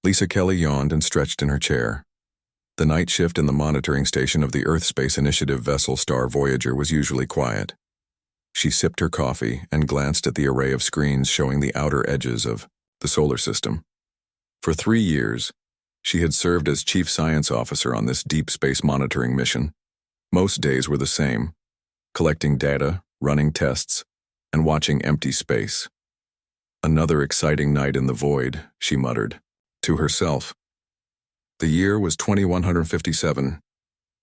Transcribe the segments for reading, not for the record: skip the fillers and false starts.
Lisa Kelly yawned and stretched in her chair. The night shift in the monitoring station of the Earth Space Initiative vessel Star Voyager was usually quiet. She sipped her coffee and glanced at the array of screens showing the outer edges of the solar system. For 3 years, she had served as chief science officer on this deep space monitoring mission. Most days were the same, collecting data, running tests, and watching empty space. Another exciting night in the void, she muttered, to herself. The year was 2157.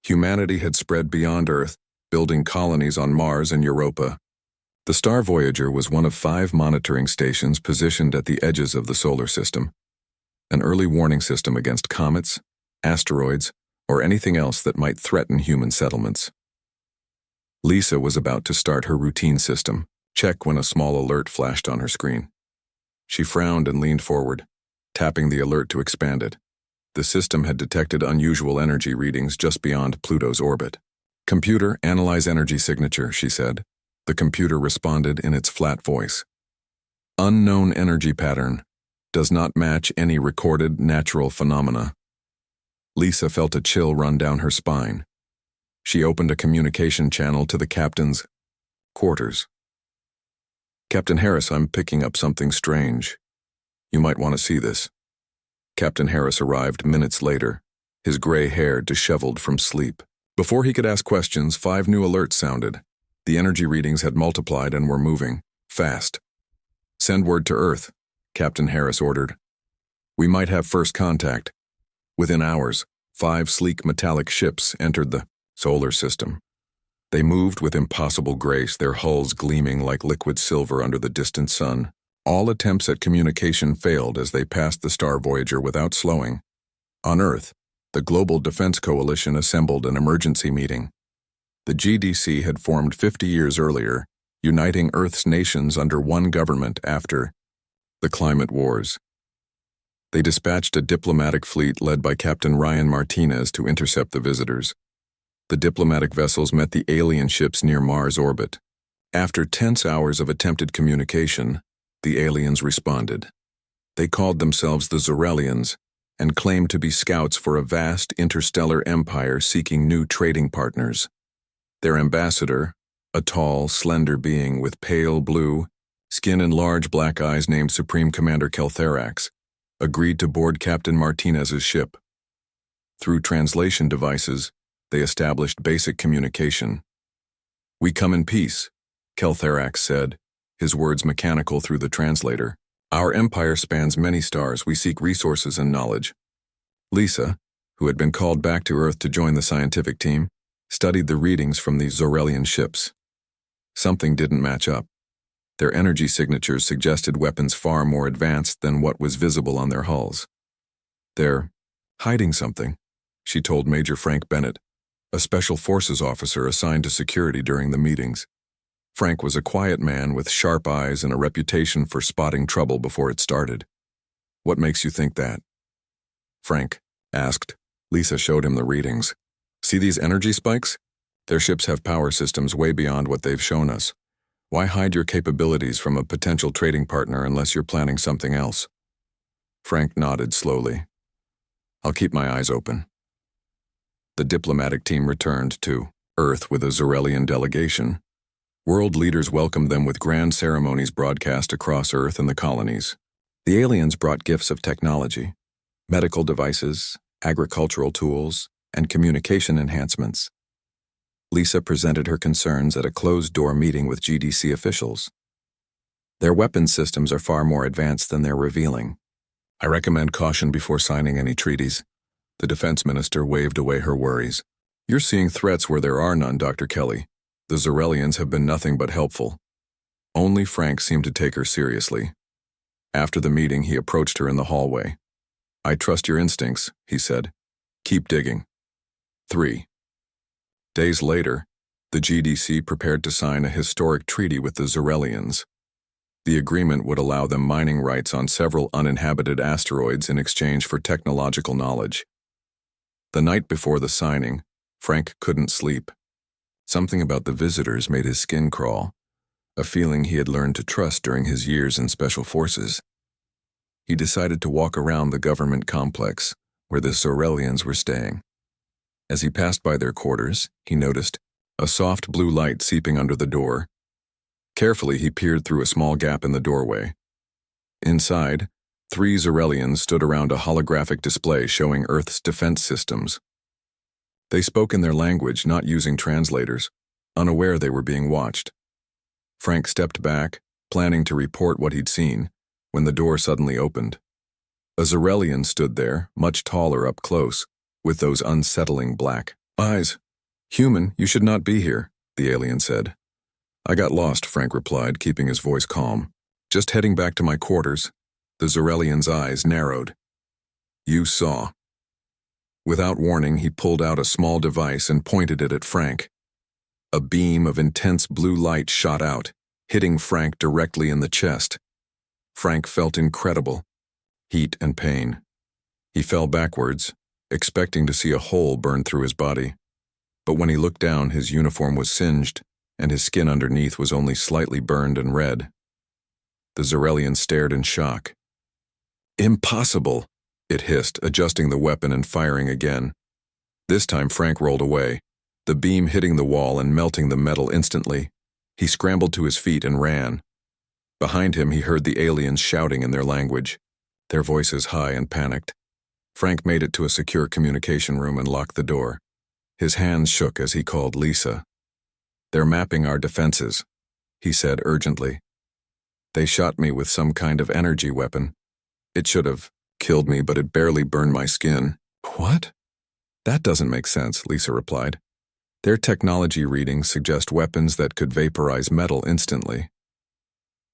Humanity had spread beyond Earth, building colonies on Mars and Europa. The Star Voyager was one of 5 monitoring stations positioned at the edges of the solar system, an early warning system against comets, asteroids, or anything else that might threaten human settlements. Lisa was about to start her routine system check when a small alert flashed on her screen. She frowned and leaned forward, tapping the alert to expand it. The system had detected unusual energy readings just beyond Pluto's orbit. "Computer, analyze energy signature," she said. The computer responded in its flat voice. "Unknown energy pattern. Does not match any recorded natural phenomena." Lisa felt a chill run down her spine. She opened a communication channel to the captain's quarters. "Captain Harris, I'm picking up something strange. You might want to see this." Captain Harris arrived minutes later, his gray hair disheveled from sleep. Before he could ask questions, 5 new alerts sounded. The energy readings had multiplied and were moving fast. "Send word to Earth," Captain Harris ordered. "We might have first contact." Within hours, 5 sleek metallic ships entered the solar system. They moved with impossible grace, their hulls gleaming like liquid silver under the distant sun. All attempts at communication failed as they passed the Star Voyager without slowing. On Earth, the Global Defense Coalition assembled an emergency meeting. The GDC had formed 50 years earlier, uniting Earth's nations under one government after the climate wars. They dispatched a diplomatic fleet led by Captain Ryan Martinez to intercept the visitors. The diplomatic vessels met the alien ships near Mars orbit. After tense hours of attempted communication, the aliens responded. They called themselves the Zorellians and claimed to be scouts for a vast interstellar empire seeking new trading partners. Their ambassador, a tall, slender being with pale blue skin and large black eyes named Supreme Commander Keltherax, agreed to board Captain Martinez's ship. Through translation devices, they established basic communication. "We come in peace," Keltherax said, his words mechanical through the translator. "Our empire spans many stars. We seek resources and knowledge." Lisa, who had been called back to Earth to join the scientific team, studied the readings from the Zorellian ships. Something didn't match up. Their energy signatures suggested weapons far more advanced than what was visible on their hulls. "They're hiding something," she told Major Frank Bennett, a special forces officer assigned to security during the meetings. Frank was a quiet man with sharp eyes and a reputation for spotting trouble before it started. "What makes you think that?" Frank asked. Lisa showed him the readings. "See these energy spikes? Their ships have power systems way beyond what they've shown us. Why hide your capabilities from a potential trading partner unless you're planning something else?" Frank nodded slowly. "I'll keep my eyes open." The diplomatic team returned to Earth with a Zorellian delegation. World leaders welcomed them with grand ceremonies broadcast across Earth and the colonies. The aliens brought gifts of technology, medical devices, agricultural tools, and communication enhancements. Lisa presented her concerns at a closed-door meeting with GDC officials. "Their weapons systems are far more advanced than they're revealing. I recommend caution before signing any treaties." The defense minister waved away her worries. "You're seeing threats where there are none, Dr. Kelly. The Zorellians have been nothing but helpful." Only Frank seemed to take her seriously. After the meeting, he approached her in the hallway. "I trust your instincts," he said. "Keep digging." 3 days later, the GDC prepared to sign a historic treaty with the Zorellians. The agreement would allow them mining rights on several uninhabited asteroids in exchange for technological knowledge. The night before the signing, Frank couldn't sleep. Something about the visitors made his skin crawl, a feeling he had learned to trust during his years in special forces. he decided to walk around the government complex where the Zorelians were staying. As he passed by their quarters, he noticed a soft blue light seeping under the door. Carefully, he peered through a small gap in the doorway. Inside, 3 Zorelians stood around a holographic display showing Earth's defense systems. They spoke in their language, not using translators, unaware they were being watched. Frank stepped back, planning to report what he'd seen, when the door suddenly opened. A Zorelian stood there, much taller up close, with those unsettling black eyes. "Human, you should not be here," the alien said. "I got lost," Frank replied, keeping his voice calm. "Just heading back to my quarters." The Zorelian's eyes narrowed. "You saw." Without warning, he pulled out a small device and pointed it at Frank. A beam of intense blue light shot out, hitting Frank directly in the chest. Frank felt incredible heat and pain. He fell backwards, expecting to see a hole burn through his body. But when he looked down, his uniform was singed, and his skin underneath was only slightly burned and red. The Zorelian stared in shock. "Impossible!" it hissed, adjusting the weapon and firing again. This time Frank rolled away, the beam hitting the wall and melting the metal instantly. He scrambled to his feet and ran. Behind him he heard the aliens shouting in their language, their voices high and panicked. Frank made it to a secure communication room and locked the door. His hands shook as he called Lisa. "They're mapping our defenses," he said urgently. "They shot me with some kind of energy weapon. It should have killed me, but it barely burned my skin." "What?" "That doesn't make sense," Lisa replied. "Their technology readings suggest weapons that could vaporize metal instantly."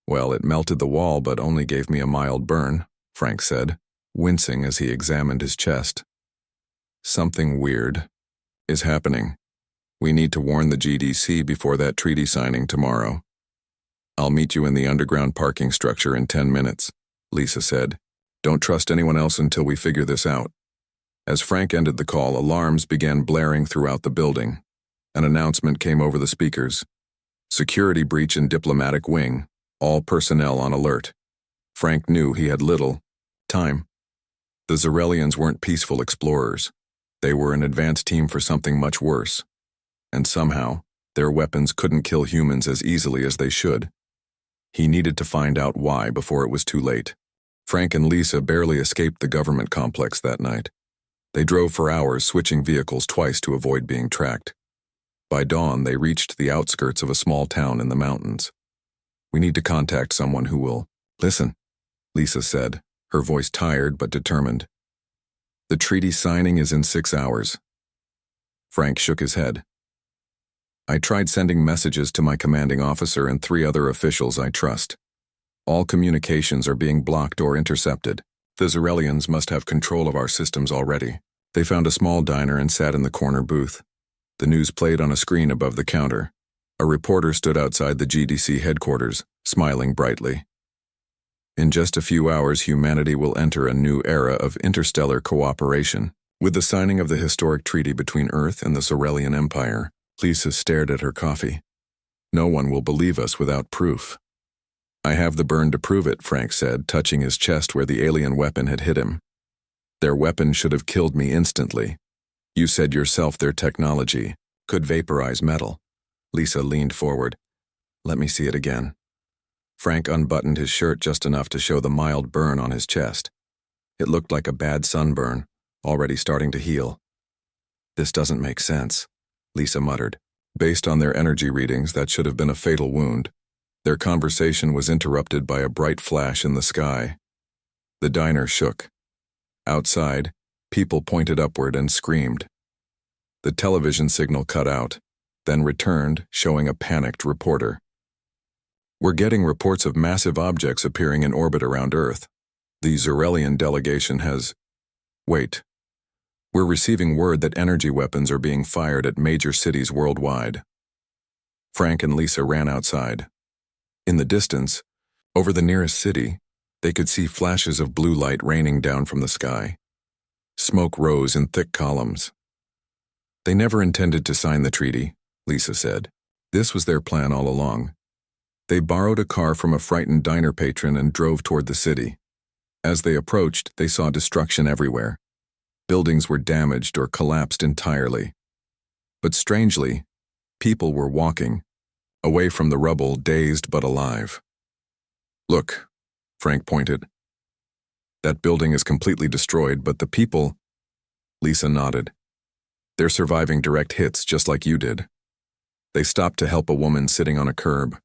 "Well, it melted the wall but only gave me a mild burn," Frank said, wincing as he examined his chest. "Something weird is happening. We need to warn the GDC before that treaty signing tomorrow." "I'll meet you in the underground parking structure in 10 minutes, Lisa said. "Don't trust anyone else until we figure this out." As Frank ended the call, alarms began blaring throughout the building. An announcement came over the speakers. "Security breach in diplomatic wing. All personnel on alert." Frank knew he had little time. The Zorelians weren't peaceful explorers. They were an advanced team for something much worse. And somehow, their weapons couldn't kill humans as easily as they should. He needed to find out why before it was too late. Frank and Lisa barely escaped the government complex that night. They drove for hours, switching vehicles twice to avoid being tracked. By dawn, they reached the outskirts of a small town in the mountains. "We need to contact someone who will listen," Lisa said, her voice tired but determined. "The treaty signing is in 6 hours." Frank shook his head. "I tried sending messages to my commanding officer and 3 other officials I trust. All communications are being blocked or intercepted. The Zorelians must have control of our systems already." They found a small diner and sat in the corner booth. The news played on a screen above the counter. A reporter stood outside the GDC headquarters, smiling brightly. "In just a few hours, humanity will enter a new era of interstellar cooperation. With the signing of the historic treaty between Earth and the Zorelian Empire," Lisa stared at her coffee. "No one will believe us without proof." "I have the burn to prove it," Frank said, touching his chest where the alien weapon had hit him. "Their weapon should have killed me instantly. You said yourself their technology could vaporize metal." Lisa leaned forward. "Let me see it again." Frank unbuttoned his shirt just enough to show the mild burn on his chest. It looked like a bad sunburn, already starting to heal. "This doesn't make sense," Lisa muttered. Based on their energy readings, that should have been a fatal wound. Their conversation was interrupted by a bright flash in the sky. The diner shook. Outside, people pointed upward and screamed. The television signal cut out, then returned, showing a panicked reporter. "We're getting reports of massive objects appearing in orbit around Earth. The Zorelian delegation has... Wait. We're receiving word that energy weapons are being fired at major cities worldwide." Frank and Lisa ran outside. In the distance, over the nearest city, they could see flashes of blue light raining down from the sky. Smoke rose in thick columns. "They never intended to sign the treaty," Lisa said. "This was their plan all along. They borrowed a car from a frightened diner patron and drove toward the city. As they approached, they saw destruction everywhere. Buildings were damaged or collapsed entirely. But strangely, people were walking, away from the rubble, dazed but alive. "Look," Frank pointed. "That building is completely destroyed, but the people—" Lisa nodded. "They're surviving direct hits just like you did." They stopped to help a woman sitting on a curb.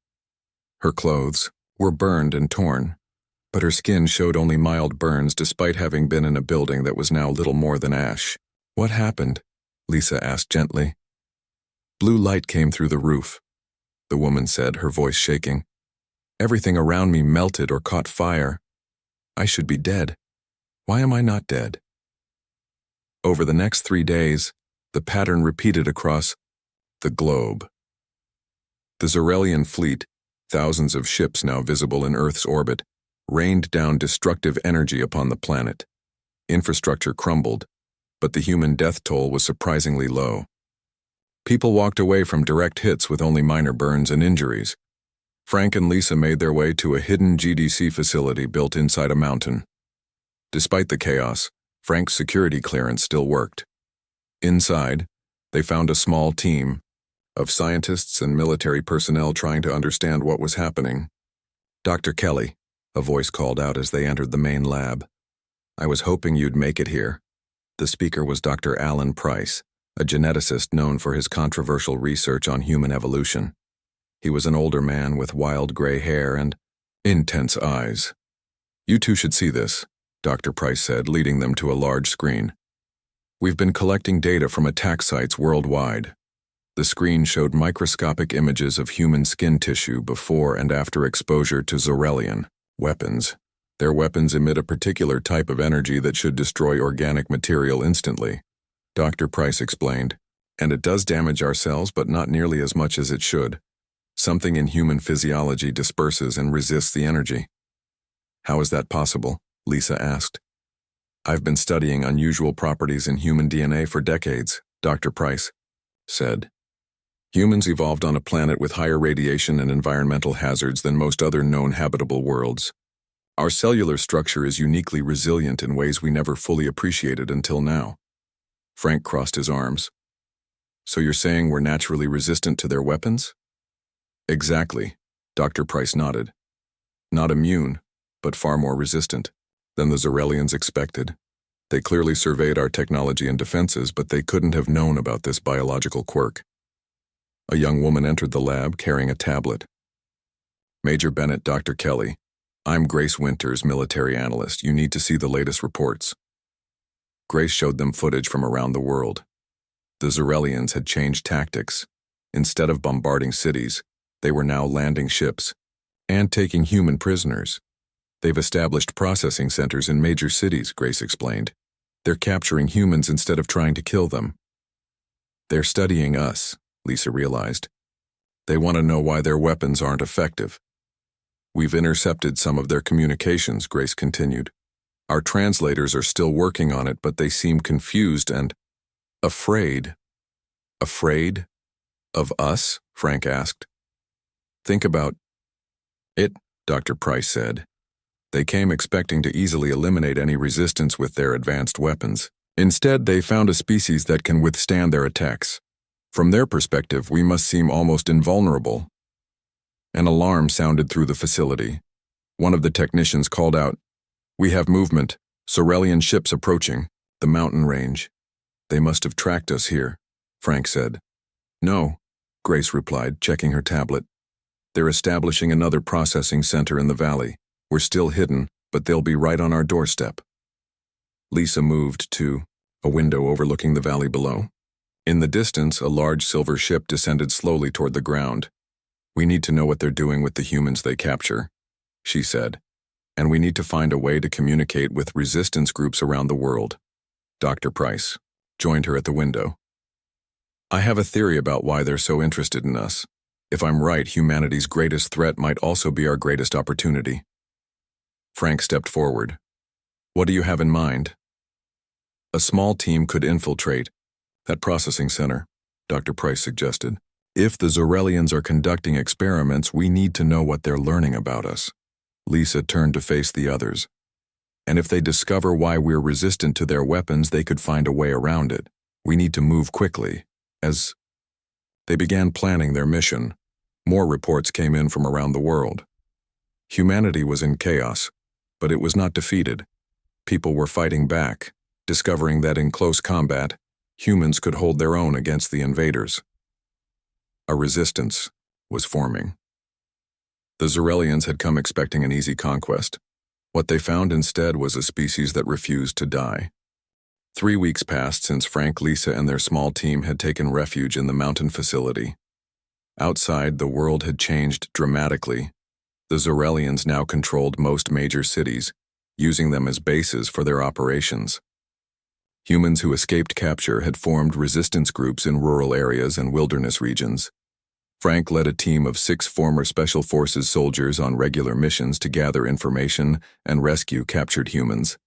Her clothes were burned and torn, but her skin showed only mild burns despite having been in a building that was now little more than ash. "What happened?" Lisa asked gently. "Blue light came through the roof," the woman said, her voice shaking. "Everything around me melted or caught fire. I should be dead. Why am I not dead?" Over the next 3 days, the pattern repeated across the globe. The Zorelian fleet, thousands of ships now visible in Earth's orbit, rained down destructive energy upon the planet. Infrastructure crumbled, but the human death toll was surprisingly low. People walked away from direct hits with only minor burns and injuries. Frank and Lisa made their way to a hidden GDC facility built inside a mountain. Despite the chaos, Frank's security clearance still worked. Inside, they found a small team of scientists and military personnel trying to understand what was happening. "Dr. Kelly," a voice called out as they entered the main lab. "I was hoping you'd make it here." The speaker was Dr. Alan Price, a geneticist known for his controversial research on human evolution. He was an older man with wild gray hair and intense eyes. "You two should see this," Dr. Price said, leading them to a large screen. "We've been collecting data from attack sites worldwide." The screen showed microscopic images of human skin tissue before and after exposure to Zorelian weapons. Their weapons emit a particular type of energy that should destroy organic material instantly, Dr. Price explained. "And it does damage our cells, but not nearly as much as it should. Something in human physiology disperses and resists the energy." "How is that possible?" Lisa asked. "I've been studying unusual properties in human DNA for decades," Dr. Price said. "Humans evolved on a planet with higher radiation and environmental hazards than most other known habitable worlds. Our cellular structure is uniquely resilient in ways we never fully appreciated until now." Frank crossed his arms. "So you're saying we're naturally resistant to their weapons?" "Exactly," Dr. Price nodded. "Not immune, but far more resistant than the Zorelians expected. They clearly surveyed our technology and defenses, but they couldn't have known about this biological quirk." A young woman entered the lab carrying a tablet. "Major Bennett, Dr. Kelly. I'm Grace Winters, military analyst. You need to see the latest reports." Grace showed them footage from around the world. The Zorelians had changed tactics. Instead of bombarding cities, they were now landing ships and taking human prisoners. "They've established processing centers in major cities," Grace explained. "They're capturing humans instead of trying to kill them." "They're studying us," Lisa realized. "They want to know why their weapons aren't effective." "We've intercepted some of their communications," Grace continued. "Our translators are still working on it, but they seem confused and afraid." "Afraid? Of us?" Frank asked. "Think about it," Dr. Price said. "They came expecting to easily eliminate any resistance with their advanced weapons. Instead, they found a species that can withstand their attacks. From their perspective, we must seem almost invulnerable." An alarm sounded through the facility. One of the technicians called out, "We have movement. Zorelian ships approaching the mountain range." "They must have tracked us here," Frank said. "No," Grace replied, checking her tablet. "They're establishing another processing center in the valley. We're still hidden, but they'll be right on our doorstep." Lisa moved to a window overlooking the valley below. In the distance, a large silver ship descended slowly toward the ground. "We need to know what they're doing with the humans they capture," she said. "And we need to find a way to communicate with resistance groups around the world." Dr. Price joined her at the window. "I have a theory about why they're so interested in us. If I'm right, humanity's greatest threat might also be our greatest opportunity." Frank stepped forward. "What do you have in mind?" "A small team could infiltrate that processing center," Dr. Price suggested. "If the Zorelians are conducting experiments, we need to know what they're learning about us." Lisa turned to face the others. And if they discover why we're resistant to their weapons, they could find a way around it. We need to move quickly. As they began planning their mission, more reports came in from around the world. Humanity was in chaos, but it was not defeated. People were fighting back, discovering that in close combat, humans could hold their own against the invaders. A resistance was forming. The Xerelians had come expecting an easy conquest. What they found instead was a species that refused to die. 3 weeks passed since Frank, Lisa, and their small team had taken refuge in the mountain facility. Outside, the world had changed dramatically. The Xerelians now controlled most major cities, using them as bases for their operations. Humans who escaped capture had formed resistance groups in rural areas and wilderness regions. Frank led a team of 6 former Special Forces soldiers on regular missions to gather information and rescue captured humans.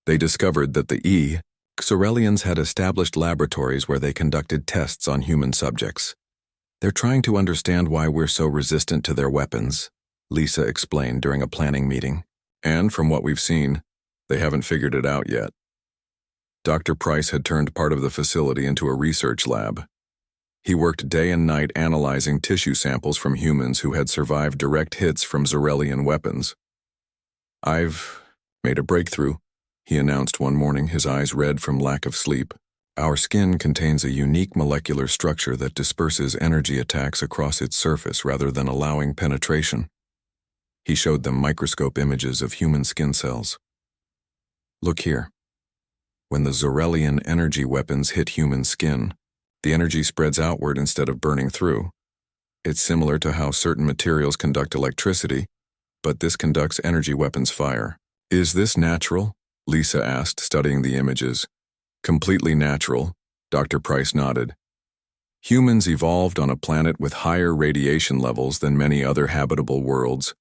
They discovered that the Xerelians had established laboratories where they conducted tests on human subjects. "They're trying to understand why we're so resistant to their weapons," Lisa explained during a planning meeting. "And from what we've seen, they haven't figured it out yet." Dr. Price had turned part of the facility into a research lab. He worked day and night analyzing tissue samples from humans who had survived direct hits from Xerelian weapons. "I've made a breakthrough," he announced one morning, his eyes red from lack of sleep. "Our skin contains a unique molecular structure that disperses energy attacks across its surface rather than allowing penetration." He showed them microscope images of human skin cells. "Look here. When the Xerelian energy weapons hit human skin, the energy spreads outward instead of burning through. It's similar to how certain materials conduct electricity, but this conducts energy weapons fire." "Is this natural?" Lisa asked, studying the images. "Completely natural," Dr. Price nodded. "Humans evolved on a planet with higher radiation levels than many other habitable worlds.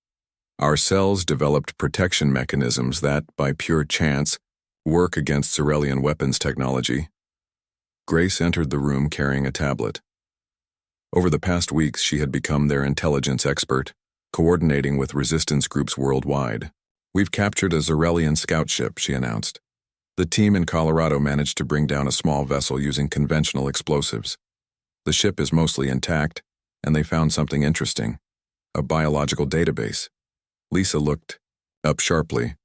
Our cells developed protection mechanisms that, by pure chance, work against Xerelian weapons technology." Grace entered the room carrying a tablet. Over the past weeks, she had become their intelligence expert, coordinating with resistance groups worldwide. "We've captured a Xerelian scout ship," she announced. "The team in Colorado managed to bring down a small vessel using conventional explosives. The ship is mostly intact, and they found something interesting: a biological database." Lisa looked up sharply.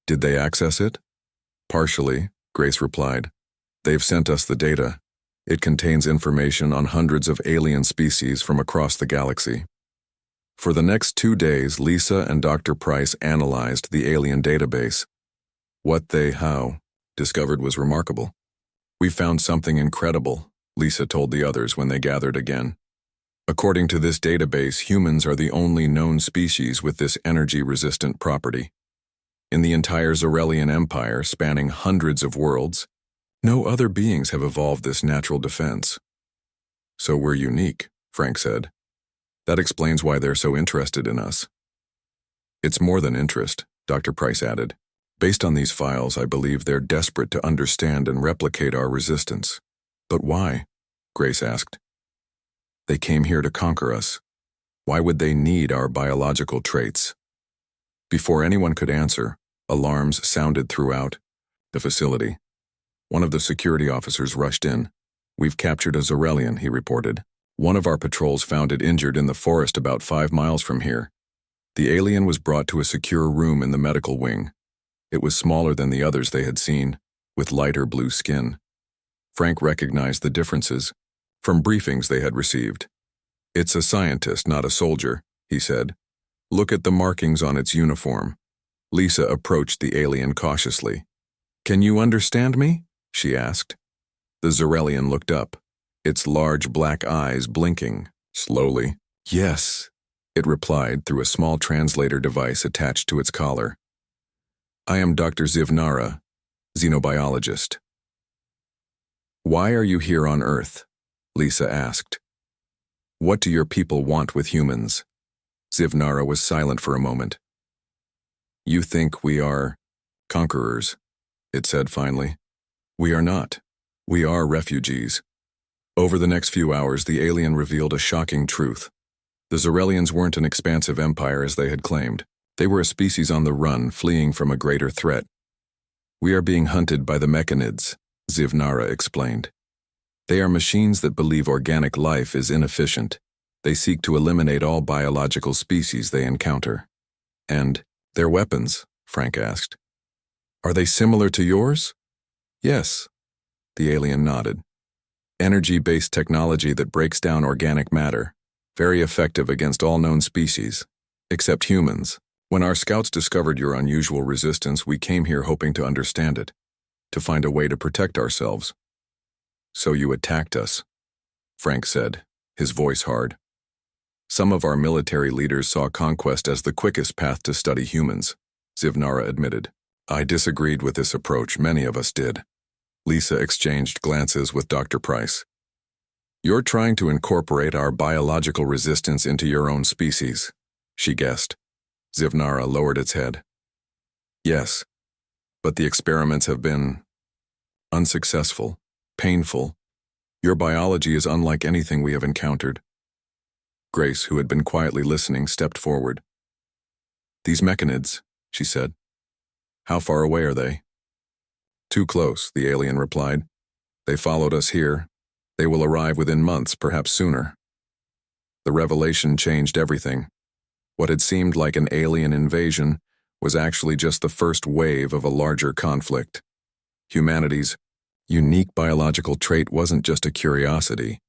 "Did they access it?" "Partially," Grace replied. "They've sent us the data. It contains information on hundreds of alien species from across the galaxy." For the next 2 days, Lisa and Dr. Price analyzed the alien database. What they discovered was remarkable. "We found something incredible," Lisa told the others when they gathered again. "According to this database, humans are the only known species with this energy-resistant property. In the entire Xerelian Empire, spanning hundreds of worlds, no other beings have evolved this natural defense." "So we're unique," Frank said. "That explains why they're so interested in us." "It's more than interest," Dr. Price added. "Based on these files, I believe they're desperate to understand and replicate our resistance." "But why?" Grace asked. "They came here to conquer us. Why would they need our biological traits?" Before anyone could answer, alarms sounded throughout the facility. One of the security officers rushed in. "We've captured a Xerelian," he reported. "One of our patrols found it injured in the forest about 5 miles from here. The alien was brought to a secure room in the medical wing. It was smaller than the others they had seen, with lighter blue skin." Frank recognized the differences from briefings they had received. "It's a scientist, not a soldier," he said. "Look at the markings on its uniform." Lisa approached the alien cautiously. "Can you understand me?" she asked. The Xerelian looked up, its large black eyes blinking slowly. "Yes," it replied through a small translator device attached to its collar. "I am Dr. Zivnara, xenobiologist." "Why are you here on Earth?" Lisa asked. "What do your people want with humans?" Zivnara was silent for a moment. "You think we are conquerors," it said finally. "We are not. We are refugees." Over the next few hours, the alien revealed a shocking truth. The Xerelians weren't an expansive empire as they had claimed. They were a species on the run, fleeing from a greater threat. "We are being hunted by the mechanids," Zivnara explained. "They are machines that believe organic life is inefficient. They seek to eliminate all biological species they encounter." "And their weapons?" Frank asked. "Are they similar to yours?" "Yes," the alien nodded. "Energy-based technology that breaks down organic matter, very effective against all known species, except humans. When our scouts discovered your unusual resistance, we came here hoping to understand it, to find a way to protect ourselves." "So you attacked us," Frank said, his voice hard. "Some of our military leaders saw conquest as the quickest path to study humans," Zivnara admitted. "I disagreed with this approach, many of us did." Lisa exchanged glances with Dr. Price. "You're trying to incorporate our biological resistance into your own species," she guessed. Zivnara lowered its head. "Yes, but the experiments have been unsuccessful, painful. Your biology is unlike anything we have encountered." Grace, who had been quietly listening, stepped forward. "These mechanids," she said. "How far away are they?" "Too close," the alien replied. "They followed us here. They will arrive within months, perhaps sooner." The revelation changed everything. What had seemed like an alien invasion was actually just the first wave of a larger conflict. Humanity's unique biological trait wasn't just a curiosity.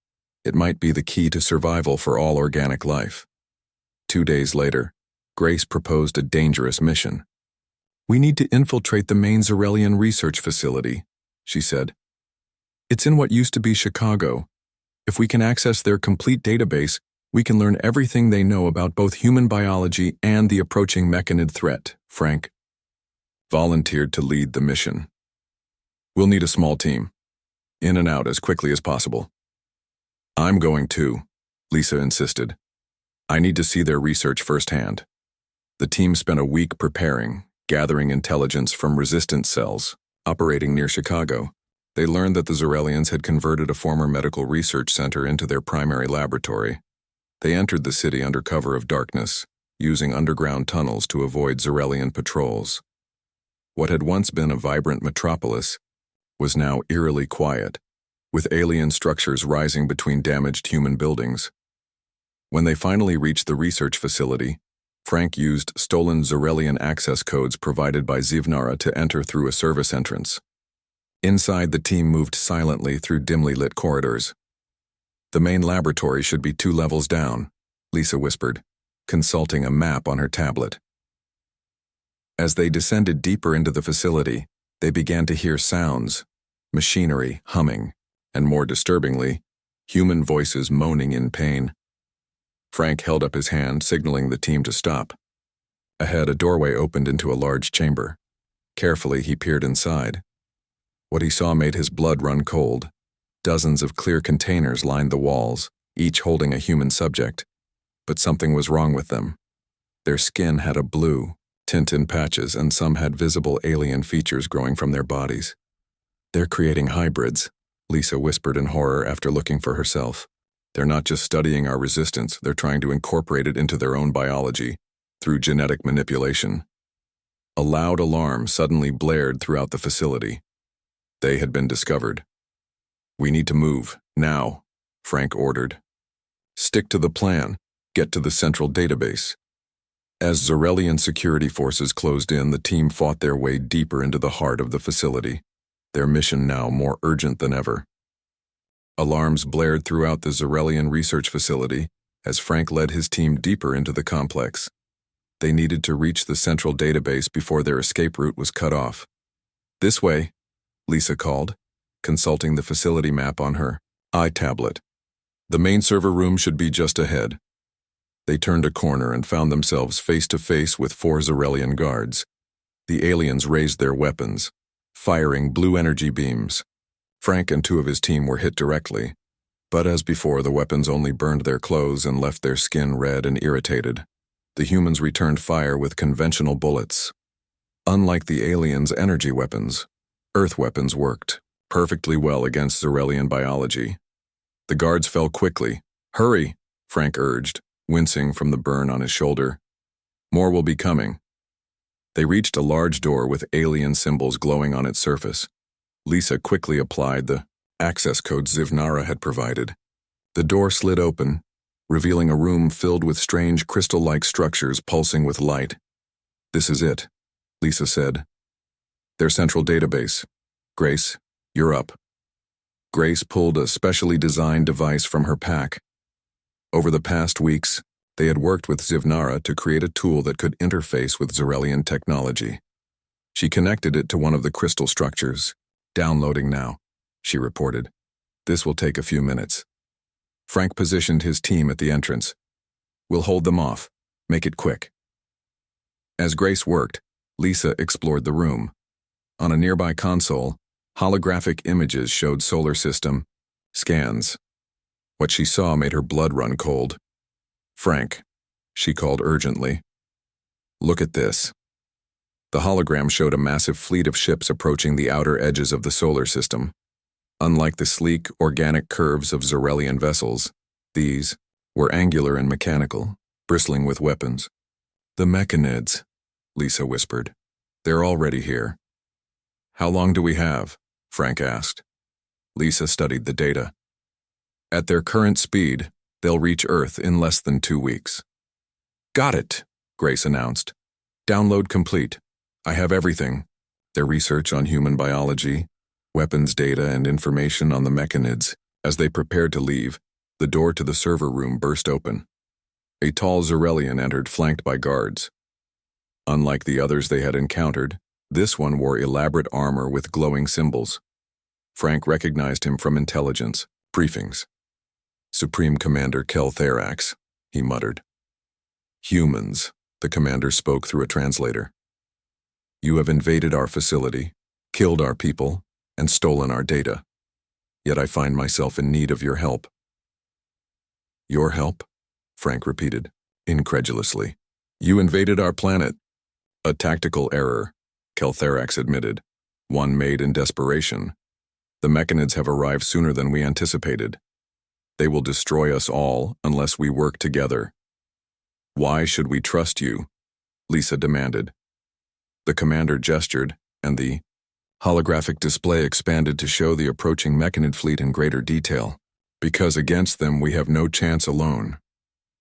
It might be the key to survival for all organic life. 2 days later, Grace proposed a dangerous mission. "We need to infiltrate the main Zarelian research facility," she said. "It's in what used to be Chicago. If we can access their complete database, we can learn everything they know about both human biology and the approaching mechanid threat." Frank volunteered to lead the mission. "We'll need a small team. In and out as quickly as possible." "I'm going too," Lisa insisted. "I need to see their research firsthand." The team spent a week preparing, gathering intelligence from resistance cells operating near Chicago. They learned that the Zarelians had converted a former medical research center into their primary laboratory. They entered the city under cover of darkness, using underground tunnels to avoid Zarelian patrols. What had once been a vibrant metropolis was now eerily quiet, with alien structures rising between damaged human buildings. When they finally reached the research facility, Frank used stolen Zarelian access codes provided by Zivnara to enter through a service entrance. Inside, the team moved silently through dimly lit corridors. "The main laboratory should be 2 levels down," Lisa whispered, consulting a map on her tablet. As they descended deeper into the facility, they began to hear sounds, machinery humming, and more disturbingly, human voices moaning in pain. Frank held up his hand, signaling the team to stop. Ahead, a doorway opened into a large chamber. Carefully, he peered inside. What he saw made his blood run cold. Dozens of clear containers lined the walls, each holding a human subject. But something was wrong with them. Their skin had a blue tint in patches, and some had visible alien features growing from their bodies. "They're creating hybrids," Lisa whispered in horror after looking for herself. "They're not just studying our resistance, they're trying to incorporate it into their own biology, through genetic manipulation." A loud alarm suddenly blared throughout the facility. They had been discovered. "We need to move, now," Frank ordered. "Stick to the plan. Get to the central database." As Zarelian security forces closed in, the team fought their way deeper into the heart of the facility, their mission now more urgent than ever. Alarms blared throughout the Zarelian research facility as Frank led his team deeper into the complex. They needed to reach the central database before their escape route was cut off. "This way," Lisa called, consulting the facility map on her iTablet. "The main server room should be just ahead." They turned a corner and found themselves face to face with 4 Zarelian guards. The aliens raised their weapons, firing blue energy beams. Frank and 2 of his team were hit directly, but as before, the weapons only burned their clothes and left their skin red and irritated. The humans returned fire with conventional bullets. Unlike the aliens' energy weapons, Earth weapons worked perfectly well against Zarelian biology. The guards fell quickly. "Hurry," Frank urged, wincing from the burn on his shoulder. More will be coming. They reached a large door with alien symbols glowing on its surface. Lisa quickly applied the access code Zivnara had provided. The door slid open, revealing a room filled with strange crystal-like structures pulsing with light. "This is it," Lisa said. "Their central database. Grace, you're up." Grace pulled a specially designed device from her pack. Over the past weeks, they had worked with Zivnara to create a tool that could interface with Zarelian technology. She connected it to one of the crystal structures. "Downloading now," she reported. "This will take a few minutes." Frank positioned his team at the entrance. "We'll hold them off. Make it quick." As Grace worked, Lisa explored the room. On a nearby console, holographic images showed solar system scans. What she saw made her blood run cold. "Frank," she called urgently. "Look at this." The hologram showed a massive fleet of ships approaching the outer edges of the solar system. Unlike the sleek, organic curves of Zarelian vessels, these were angular and mechanical, bristling with weapons. "The mechanids," Lisa whispered. "They're already here." "How long do we have?" Frank asked. Lisa studied the data. "At their current speed, they'll reach Earth in less than 2 weeks." "Got it," Grace announced. "Download complete. I have everything. Their research on human biology, weapons data, and information on the mechanids." As they prepared to leave, the door to the server room burst open. A tall Zarelian entered, flanked by guards. Unlike the others they had encountered, this one wore elaborate armor with glowing symbols. Frank recognized him from intelligence briefings. "Supreme Commander Kel Therax," he muttered. "Humans," the commander spoke through a translator. "You have invaded our facility, killed our people, and stolen our data. Yet I find myself in need of your help." "Your help?" Frank repeated, incredulously. "You invaded our planet." "A tactical error," Kel Therax admitted. "One made in desperation. The mechanids have arrived sooner than we anticipated. They will destroy us all unless we work together." "Why should we trust you?" Lisa demanded. The commander gestured, and the holographic display expanded to show the approaching mechanid fleet in greater detail. "Because against them we have no chance alone.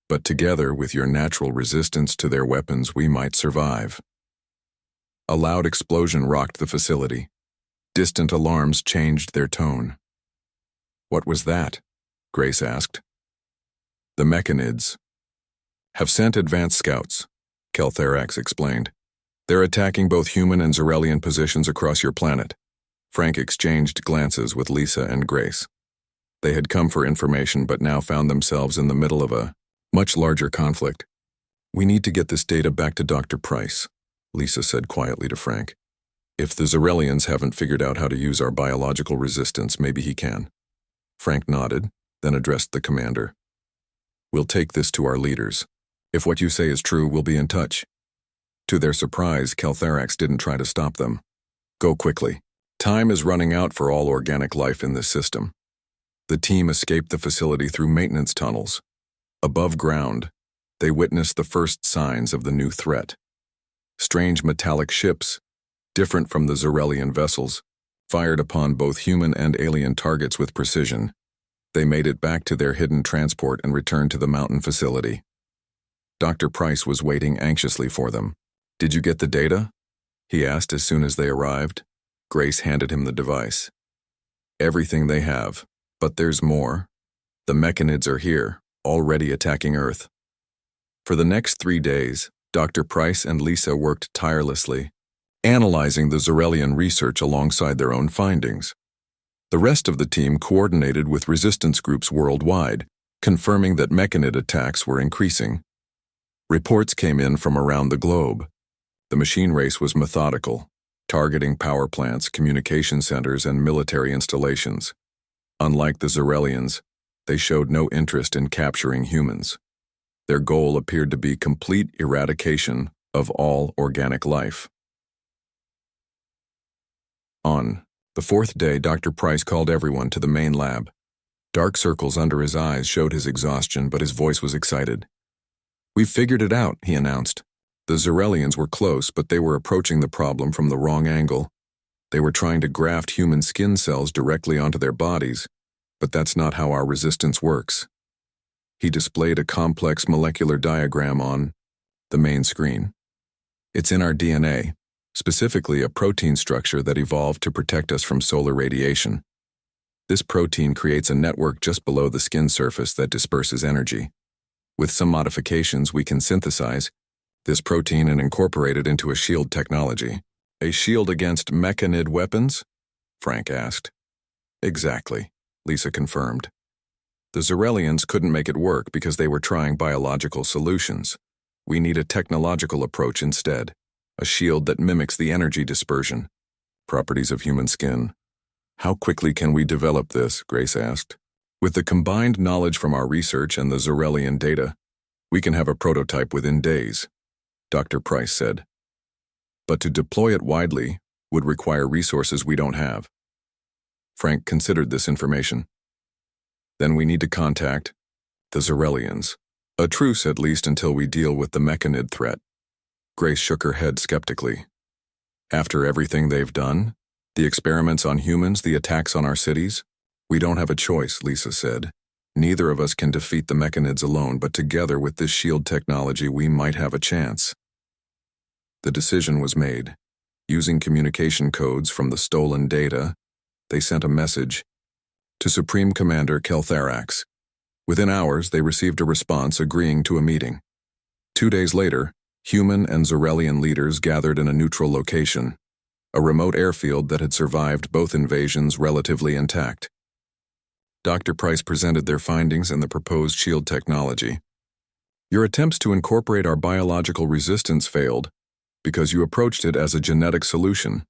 But together with your natural resistance to their weapons we might survive." A loud explosion rocked the facility. Distant alarms changed their tone. "What was that?" Grace asked. "The mechanids have sent advanced scouts," Kel Therax explained. "They're attacking both human and Zarelian positions across your planet." Frank exchanged glances with Lisa and Grace. They had come for information but now found themselves in the middle of a much larger conflict. "We need to get this data back to Dr. Price," Lisa said quietly to Frank. "If the Zarelians haven't figured out how to use our biological resistance, maybe he can." Frank nodded, then addressed the commander. "We'll take this to our leaders. If what you say is true, we'll be in touch." To their surprise, Kel Therax didn't try to stop them. "Go quickly. Time is running out for all organic life in this system." The team escaped the facility through maintenance tunnels. Above ground, they witnessed the first signs of the new threat. Strange metallic ships, different from the Zarelian vessels, fired upon both human and alien targets with precision. They made it back to their hidden transport and returned to the mountain facility. Dr. Price was waiting anxiously for them. "Did you get the data?" he asked as soon as they arrived. Grace handed him the device. "Everything they have, but there's more. The mechanids are here, already attacking Earth." For the next 3 days, Dr. Price and Lisa worked tirelessly, analyzing the Zarelian research alongside their own findings. The rest of the team coordinated with resistance groups worldwide, confirming that mechanid attacks were increasing. Reports came in from around the globe. The machine race was methodical, targeting power plants, communication centers, and military installations. Unlike the Zarelians, they showed no interest in capturing humans. Their goal appeared to be complete eradication of all organic life. On the 4th day, Dr. Price called everyone to the main lab. Dark circles under his eyes showed his exhaustion, but his voice was excited. "We've figured it out," he announced. The Xerelians were close, but they were approaching the problem from the wrong angle. They were trying to graft human skin cells directly onto their bodies, but that's not how our resistance works. He displayed a complex molecular diagram on the main screen. It's in our DNA, specifically a protein structure that evolved to protect us from solar radiation. This protein creates a network just below the skin surface that disperses energy. With some modifications, we can synthesize this protein and incorporate it into a shield technology. A shield against mechanid weapons? Frank asked. Exactly, Lisa confirmed. The Xerelians couldn't make it work because they were trying biological solutions. We need a technological approach instead, a shield that mimics the energy dispersion properties of human skin. How quickly can we develop this? Grace asked. With the combined knowledge from our research and the Xerelian data, we can have a prototype within days, Dr. Price said. But to deploy it widely would require resources we don't have. Frank considered this information. Then we need to contact the Xerelians. A truce at least until we deal with the mechanid threat. Grace shook her head skeptically. After everything they've done, the experiments on humans, the attacks on our cities, we don't have a choice, Lisa said. Neither of us can defeat the mechanids alone, but together with this shield technology we might have a chance. The decision was made. Using communication codes from the stolen data, they sent a message to Supreme Commander Keltharax. Within hours, they received a response agreeing to a meeting. 2 days later, human and Xerelian leaders gathered in a neutral location, a remote airfield that had survived both invasions relatively intact. Dr. Price presented their findings and the proposed shield technology. Your attempts to incorporate our biological resistance failed because you approached it as a genetic solution,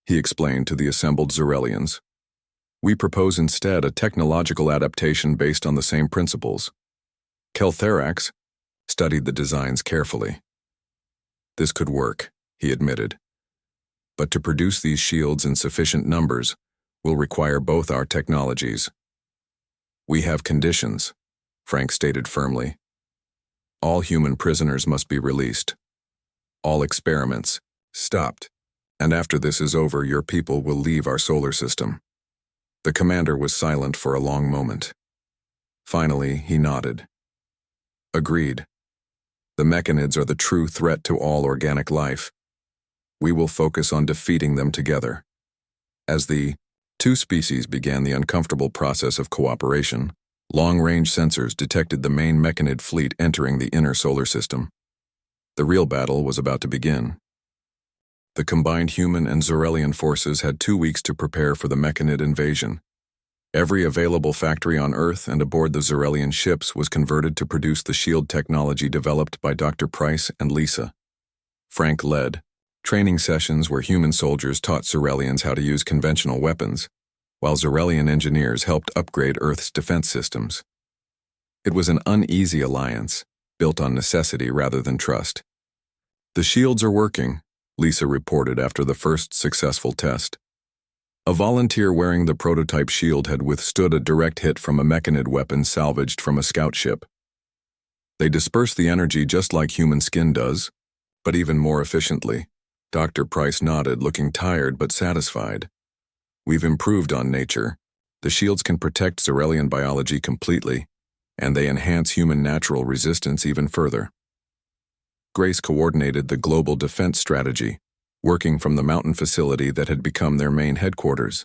he explained to the assembled Xerelians. We propose instead a technological adaptation based on the same principles. Keltharax studied the designs carefully. This could work, he admitted. But to produce these shields in sufficient numbers will require both our technologies. We have conditions, Frank stated firmly. All human prisoners must be released. All experiments stopped. And after this is over, your people will leave our solar system. The commander was silent for a long moment. Finally, he nodded. Agreed. The mechanids are the true threat to all organic life. We will focus on defeating them together. As the two species began the uncomfortable process of cooperation, long-range sensors detected the main mechanid fleet entering the inner solar system. The real battle was about to begin. The combined human and Xerelian forces had 2 weeks to prepare for the mechanid invasion. Every available factory on Earth and aboard the Xerelian ships was converted to produce the shield technology developed by Dr. Price and Lisa. Frank led training sessions where human soldiers taught Xerelians how to use conventional weapons, while Xerelian engineers helped upgrade Earth's defense systems. It was an uneasy alliance, built on necessity rather than trust. The shields are working, Lisa reported after the first successful test. A volunteer wearing the prototype shield had withstood a direct hit from a mechanid weapon salvaged from a scout ship. They disperse the energy just like human skin does, but even more efficiently. Dr. Price nodded, looking tired but satisfied. We've improved on nature. The shields can protect Xerelian biology completely, and they enhance human natural resistance even further. Grace coordinated the global defense strategy, working from the mountain facility that had become their main headquarters.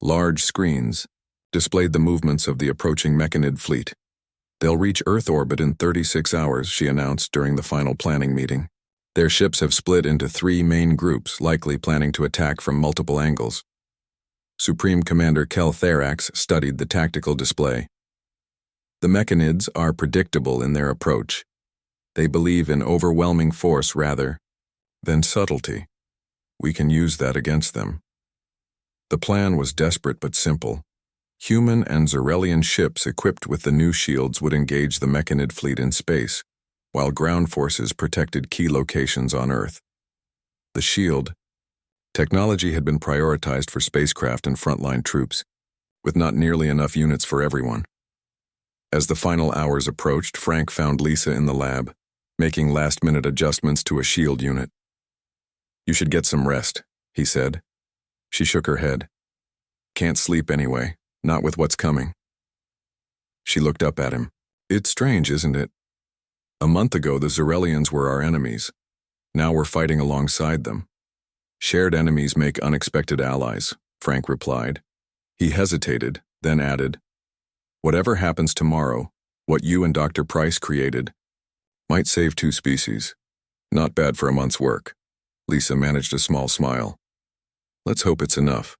Large screens displayed the movements of the approaching mechanid fleet. They'll reach Earth orbit in 36 hours, she announced during the final planning meeting. Their ships have split into 3 main groups, likely planning to attack from multiple angles. Supreme Commander Keltharax studied the tactical display. The mechanids are predictable in their approach. They believe in overwhelming force rather than subtlety. We can use that against them. The plan was desperate but simple. Human and Xerelian ships equipped with the new shields would engage the mechanid fleet in space, while ground forces protected key locations on Earth. The shield technology had been prioritized for spacecraft and frontline troops, with not nearly enough units for everyone. As the final hours approached, Frank found Lisa in the lab, making last-minute adjustments to a shield unit. "You should get some rest," he said. She shook her head. "Can't sleep anyway, not with what's coming." She looked up at him. "It's strange, isn't it? A month ago, the Xerelians were our enemies. Now we're fighting alongside them." "Shared enemies make unexpected allies," Frank replied. He hesitated, then added, "Whatever happens tomorrow, what you and Dr. Price created might save 2 species. Not bad for a month's work." Lisa managed a small smile. "Let's hope it's enough."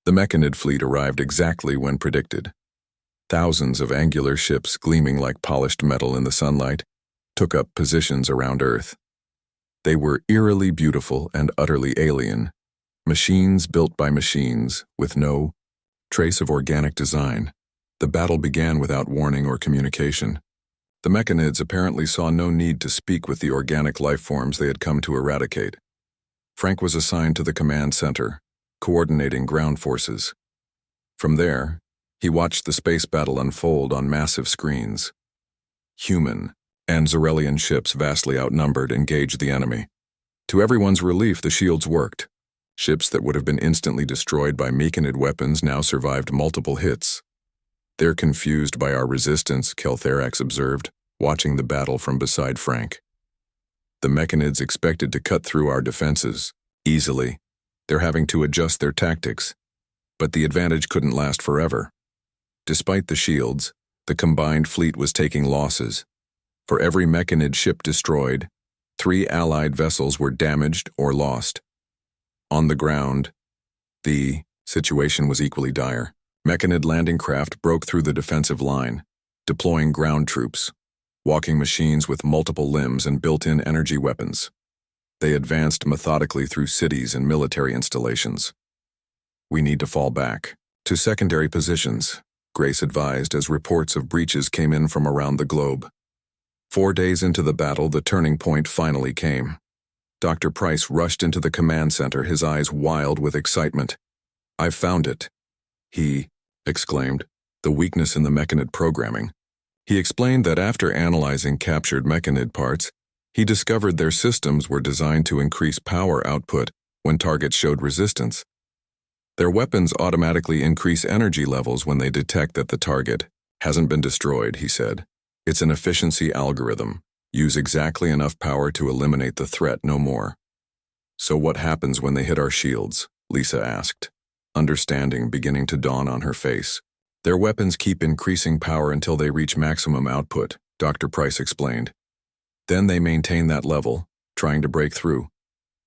The Mechanid fleet arrived exactly when predicted. Thousands of angular ships gleaming like polished metal in the sunlight took up positions around Earth. They were eerily beautiful and utterly alien, machines built by machines with no trace of organic design. The battle began without warning or communication. The Mechanids apparently saw no need to speak with the organic life forms they had come to eradicate. Frank was assigned to the command center, coordinating ground forces. From there, he watched the space battle unfold on massive screens. Human and Xerelian ships vastly outnumbered engaged the enemy. To everyone's relief, the shields worked. Ships that would have been instantly destroyed by Mechanid weapons now survived multiple hits. "They're confused by our resistance," Keltherax observed, watching the battle from beside Frank. "The Mechanids expected to cut through our defenses easily. They're having to adjust their tactics. But the advantage couldn't last forever." Despite the shields, the combined fleet was taking losses. For every Mechanid ship destroyed, 3 Allied vessels were damaged or lost. On the ground, the situation was equally dire. Mechanid landing craft broke through the defensive line, deploying ground troops, walking machines with multiple limbs and built-in energy weapons. They advanced methodically through cities and military installations. "We need to fall back to secondary positions," Grace advised as reports of breaches came in from around the globe. 4 days into the battle, the turning point finally came. Dr. Price rushed into the command center, his eyes wild with excitement. "I've found it," he exclaimed, "the weakness in the Mechanid programming." He explained that after analyzing captured Mechanid parts, he discovered their systems were designed to increase power output when targets showed resistance. Their weapons automatically increase energy levels when they detect that the target hasn't been destroyed, he said. "It's an efficiency algorithm. Use exactly enough power to eliminate the threat, no more." "So what happens when they hit our shields?" Lisa asked, understanding beginning to dawn on her face. "Their weapons keep increasing power until they reach maximum output," Dr. Price explained. "Then they maintain that level, trying to break through.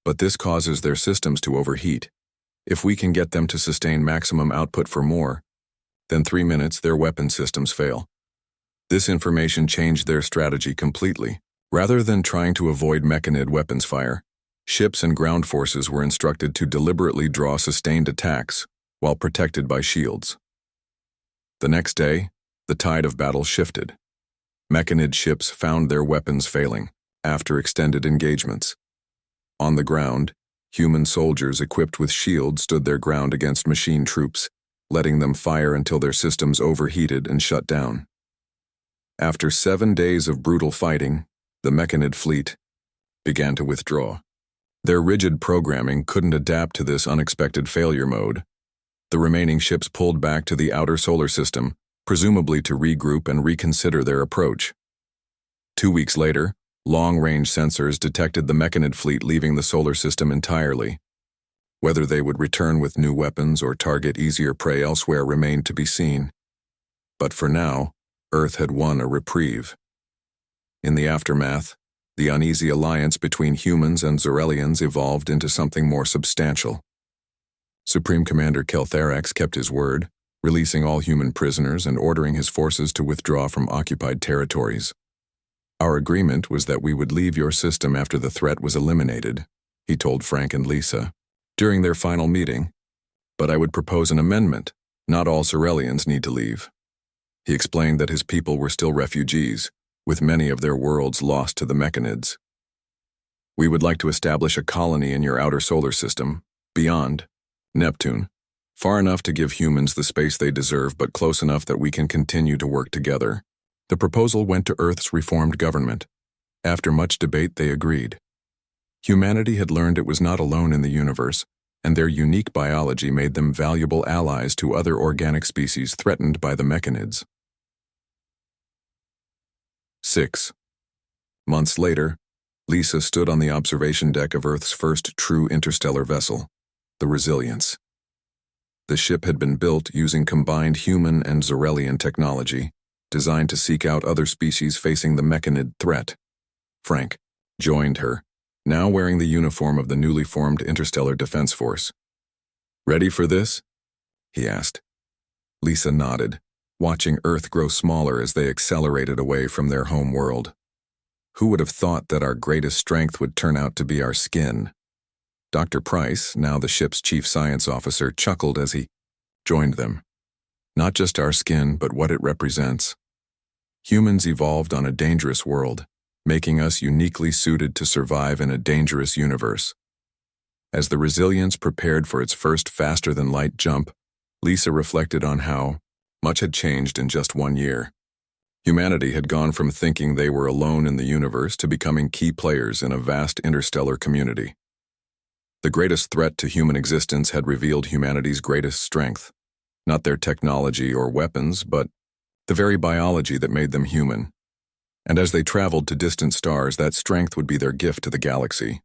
But this causes their systems to overheat. If we can get them to sustain maximum output for more, then 3 minutes their weapon systems fail." This information changed their strategy completely. Rather than trying to avoid Mechanid weapons fire, ships and ground forces were instructed to deliberately draw sustained attacks while protected by shields. The next day, the tide of battle shifted. Mechanid ships found their weapons failing after extended engagements. On the ground, human soldiers equipped with shields stood their ground against machine troops, letting them fire until their systems overheated and shut down. After 7 days of brutal fighting, the Mechanid fleet began to withdraw. Their rigid programming couldn't adapt to this unexpected failure mode. The remaining ships pulled back to the outer solar system, presumably to regroup and reconsider their approach. 2 weeks later, long-range sensors detected the Mechanid fleet leaving the solar system entirely. Whether they would return with new weapons or target easier prey elsewhere remained to be seen. But for now, Earth had won a reprieve. In the aftermath, the uneasy alliance between humans and Xerelians evolved into something more substantial. Supreme Commander Keltherax kept his word, releasing all human prisoners and ordering his forces to withdraw from occupied territories. "Our agreement was that we would leave your system after the threat was eliminated," he told Frank and Lisa during their final meeting. "But I would propose an amendment. Not all Xerelians need to leave." He explained that his people were still refugees, with many of their worlds lost to the Mechanids. "We would like to establish a colony in your outer solar system, beyond Neptune, far enough to give humans the space they deserve but close enough that we can continue to work together." The proposal went to Earth's reformed government. After much debate, they agreed. Humanity had learned it was not alone in the universe, and their unique biology made them valuable allies to other organic species threatened by the mechanids. 6. Months later, Lisa stood on the observation deck of Earth's first true interstellar vessel, the Resilience. The ship had been built using combined human and Zorellian technology, designed to seek out other species facing the mechanid threat. Frank joined her, now wearing the uniform of the newly formed Interstellar Defense Force. "Ready for this?" he asked. Lisa nodded, watching Earth grow smaller as they accelerated away from their home world. Who would have thought that our greatest strength would turn out to be our skin? Dr. Price, now the ship's chief science officer, chuckled as he joined them. Not just our skin, but what it represents. Humans evolved on a dangerous world, making us uniquely suited to survive in a dangerous universe. As the Resilience prepared for its first faster-than-light jump, Lisa reflected on how much had changed in just 1 year. Humanity had gone from thinking they were alone in the universe to becoming key players in a vast interstellar community. The greatest threat to human existence had revealed humanity's greatest strength, not their technology or weapons, but the very biology that made them human. And as they traveled to distant stars, that strength would be their gift to the galaxy,